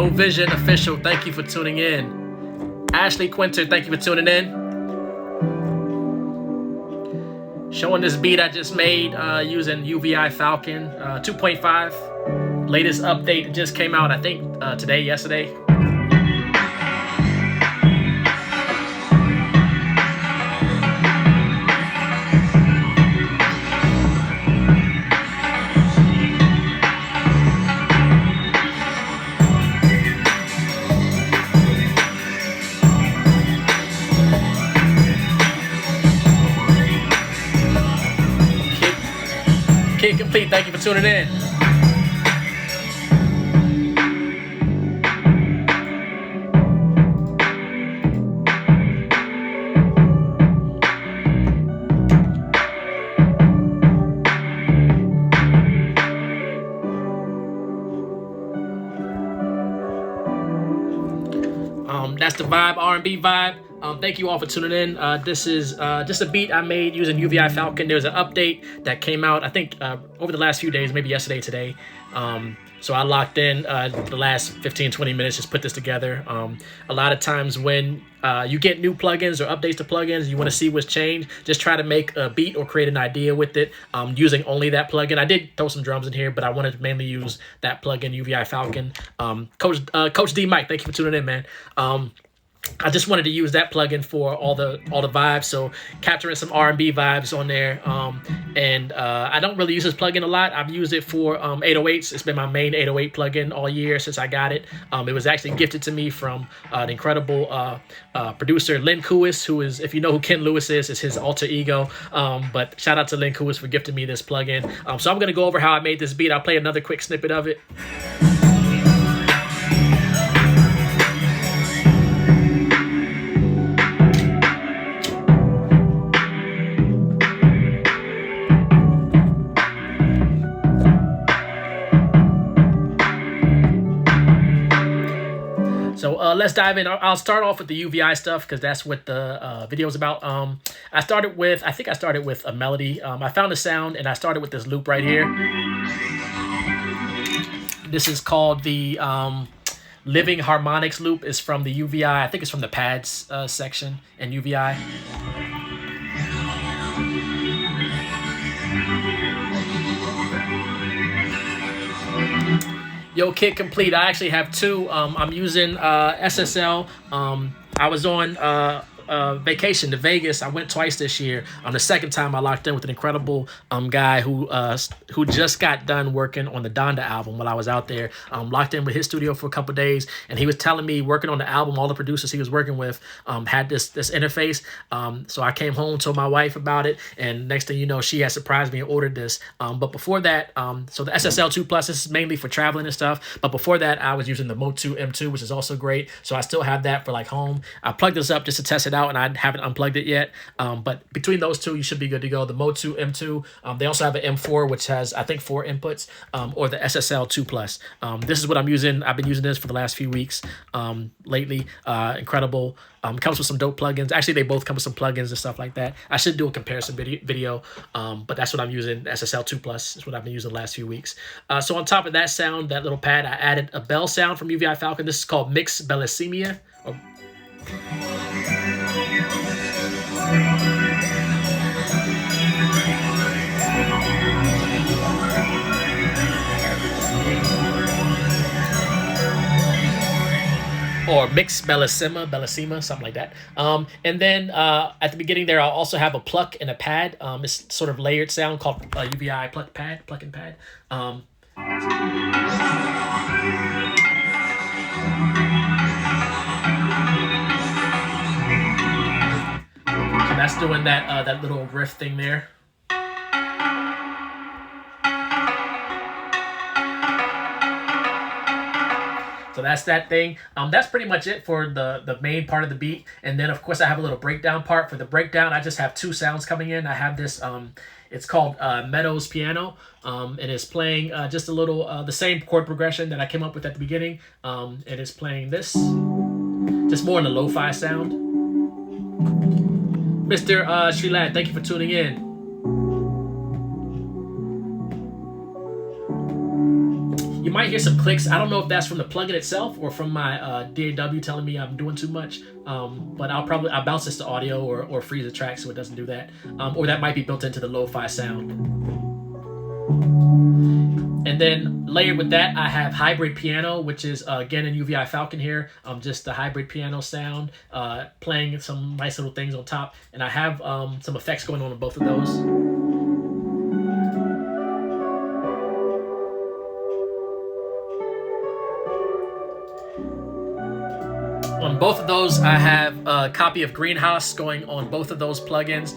No Vision Official, thank you for tuning in. Ashley Quinter, thank you for tuning in. Showing this beat I just made using UVI Falcon 2.5. Latest update just came out, I think yesterday. Kid Complete, thank you for tuning in. That's the vibe, R&B vibe. Thank you all for tuning in. This is just a beat I made using UVI Falcon. There was an update that came out, I think, over the last few days, maybe yesterday, today. So I locked in the last 15-20 minutes, just put this together. A lot of times when you get new plugins or updates to plugins, you want to see what's changed, just try to make a beat or create an idea with it using only that plugin. I did throw some drums in here, but I wanted to mainly use that plugin, UVI Falcon. Coach D Mike, thank you for tuning in, man. I just wanted to use that plugin for all the vibes, so capturing some R&B vibes on there. I don't really use this plugin a lot. I've used it for 808s. It's been my main 808 plugin all year since I got it. It was actually gifted to me from an incredible producer, Lynn Kouis, who is, if you know who Ken Lewis is his alter ego. But shout out to Lynn Kouis for gifting me this plugin. So I'm going to go over how I made this beat. I'll play another quick snippet of it. So let's dive in. I'll start off with the UVI stuff because that's what the video is about. I started with a melody. I found a sound and I started with this loop right here. This is called the Living Harmonics loop. Is from the UVI. I think it's from the pads section in UVI. Yo, Kid Complete. I actually have two. I'm using SSL. I was on vacation to Vegas. I went twice this year. The second time I locked in with an incredible guy who just got done working on the Donda album while I was out there. Locked in with his studio for a couple days, and he was telling me working on the album, all the producers he was working with had this interface. So I came home, told my wife about it, and next thing you know, she had surprised me and ordered this. But before that, so the SSL 2 Plus, this is mainly for traveling and stuff. But before that, I was using the Motu M2, which is also great. So I still have that for like home. I plugged this up just to test it out, and I haven't unplugged it yet. But between those two, you should be good to go. The Motu M2, they also have an M4, which has, I think, 4 inputs, or the SSL 2 Plus. This is what I'm using. I've been using this for the last few weeks lately. Incredible. Comes with some dope plugins. Actually, they both come with some plugins and stuff like that. I should do a comparison video, but that's what I'm using. SSL 2 Plus is what I've been using the last few weeks. So on top of that sound, that little pad, I added a bell sound from UVI Falcon. This is called Mix Bellissimia. Or Mix Bellissima, something like that. And then at the beginning there, I'll also have a pluck and a pad. It's sort of layered sound called UVI pluck and pad. So that's doing that little riff thing there. So that's that thing. That's pretty much it for the main part of the beat. And then, of course, I have a little breakdown part. For the breakdown, I just have 2 sounds coming in. I have this, it's called Meadows Piano. It is playing just a little, the same chord progression that I came up with at the beginning. It is playing this, just more in the lo-fi sound. Mr. Srilad, thank you for tuning in. You might hear some clicks. I don't know if that's from the plugin itself or from my DAW telling me I'm doing too much. But I'll bounce this to audio or freeze the track so it doesn't do that. Or that might be built into the lo-fi sound. And then layered with that, I have hybrid piano, which is again in UVI Falcon here. Just the hybrid piano sound, playing some nice little things on top. And I have some effects going on both of those. On both of those, I have a copy of Greenhouse going on both of those plugins.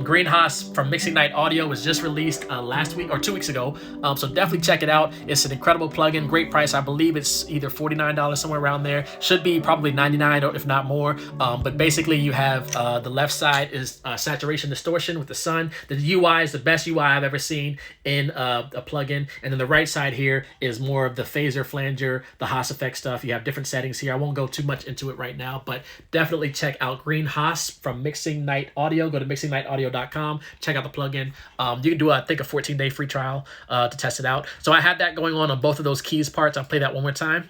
Greenhouse from Mixing Night Audio was just released last week or 2 weeks ago, so definitely check it out. It's an incredible plugin, great price. I believe it's either $49, somewhere around there. Should be probably $99 or if not more. But basically, you have the left side is saturation distortion with the sun. The UI is the best UI I've ever seen in a plugin, and then the right side here is more of the phaser, flanger, the Haas effect stuff. You have different settings here. I won't go too much into it right now, but definitely check out Greenhouse from Mixing Night Audio. Go to mixingnightaudio.com, check out the plugin. You can do I think a 14-day free trial to test it out. So I had that going on both of those keys parts. I'll play that one more time.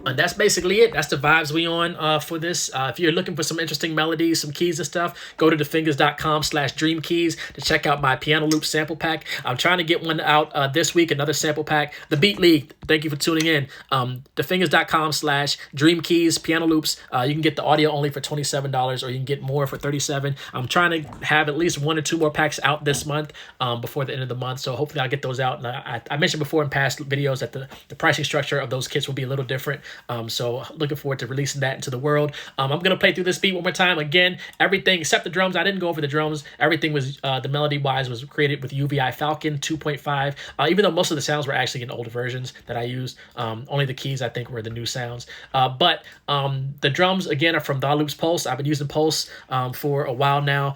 And that's basically it. That's the vibes we on for this. If you're looking for some interesting melodies, some keys and stuff, go to dafingaz.com/dreamkeys to check out my piano loop sample pack. I'm trying to get one out this week, another sample pack. The Beat League, thank you for tuning in. Dafingaz.com/dreamkeys piano loops. You can get the audio only for $27 or you can get more for $37. I'm trying to have at least 1 or 2 more packs out this month before the end of the month. So hopefully I'll get those out. And I mentioned before in past videos that the pricing structure of those kits will be a little different. So looking forward to releasing that into the world. I'm going to play through this beat one more time. Again, everything except the drums. I didn't go over the drums. Everything was, the melody-wise, was created with UVI Falcon 2.5. Even though most of the sounds were actually in older versions that I used. Only the keys, I think, were the new sounds. But the drums, again, are from The Loops Pulse. I've been using Pulse for a while now.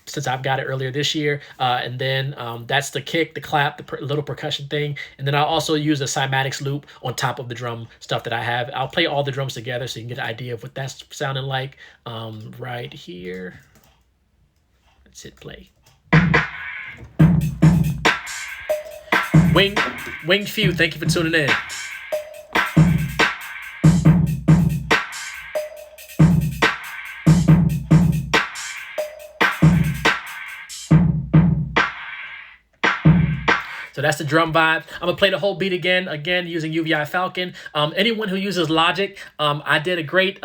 Since I've got it earlier this year. And then that's the kick, the clap, the little percussion thing. And then I'll also use a cymatics loop on top of the drum stuff that I have. I'll play all the drums together so you can get an idea of what that's sounding like right here. Let's hit play. Winged Few, thank you for tuning in. So that's the drum vibe. I'm going to play the whole beat again using UVI Falcon. Anyone who uses Logic, I did a great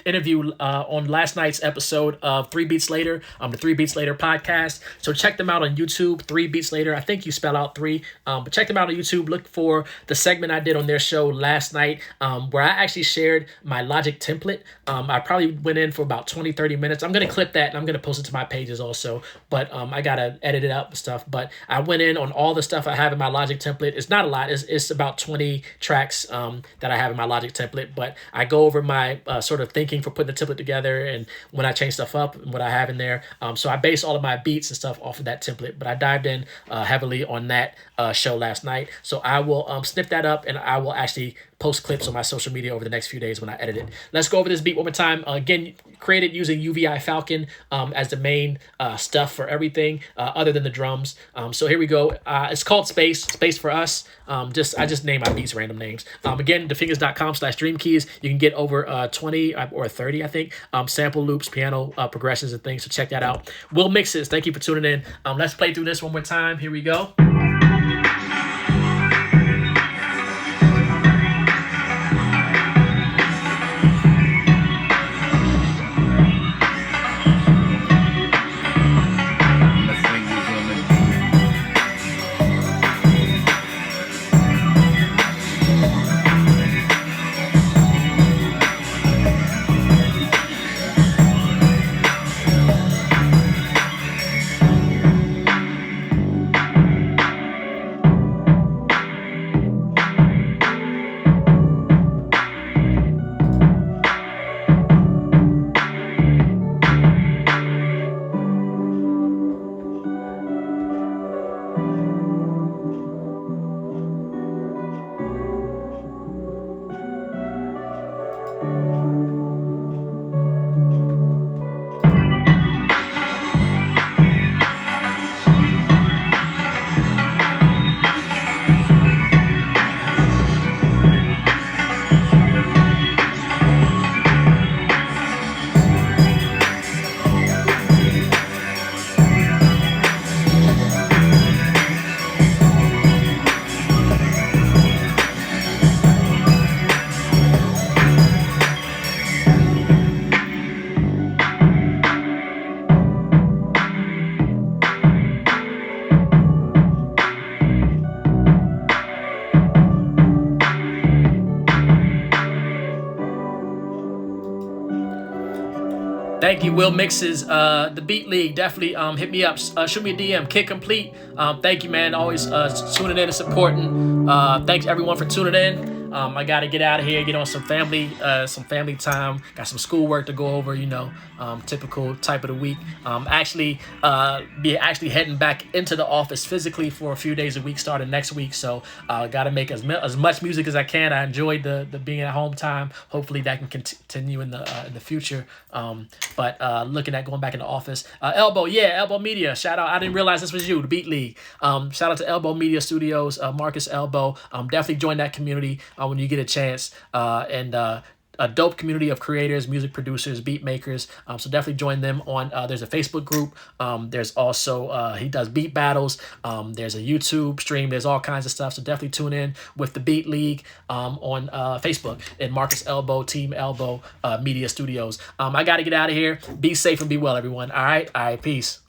interview on last night's episode of 3 Beats Later, the 3 Beats Later podcast. So check them out on YouTube, 3 Beats Later. I think you spell out 3, but check them out on YouTube. Look for the segment I did on their show last night where I actually shared my Logic template. I probably went in for about 20, 30 minutes. I'm going to clip that and I'm going to post it to my pages also, but I got to edit it up and stuff. But I went in on all the stuff I have in my Logic template. It's not a lot. It's about 20 tracks that I have in my Logic template, but I go over my sort of thinking for putting the template together and when I change stuff up and what I have in there. So I base all of my beats and stuff off of that template, but I dived in heavily on that show last night. So I will snip that up and I will actually post clips on my social media over the next few days when I edit it. Let's go over this beat one more time. Again, created using UVI Falcon as the main stuff for everything other than the drums. So here we go. It's called Space for Us. I just name my beats random names. Again, dafingaz.com/dreamkeys. You can get over 20 or 30, I think, sample loops, piano progressions and things. So check that out. Will Mixes, thank you for tuning in. Let's play through this one more time. Here we go. Thank you, Will Mixes, the Beat League. Definitely hit me up, shoot me a DM. Kid Complete. Thank you, man. Always tuning in and supporting. Thanks everyone for tuning in. I got to get out of here, get on some family time. Got some schoolwork to go over, typical type of the week. Be heading back into the office physically for a few days a week starting next week. So got to make as much music as I can. I enjoyed the being at home time. Hopefully that can continue in the future. But looking at going back in the office. Elbow Media. Shout out. I didn't realize this was you, the Beat League. Shout out to Elbow Media Studios, Marcus Elbow. Definitely join that community when you get a chance. And a dope community of creators, music producers, beat makers. So definitely join them on. There's a Facebook group. There's also he does beat battles. There's a YouTube stream. There's all kinds of stuff. So definitely tune in with the Beat League on Facebook and Marcus Elbow, Team Elbow Media Studios. I got to get out of here. Be safe and be well, everyone. All right. Peace.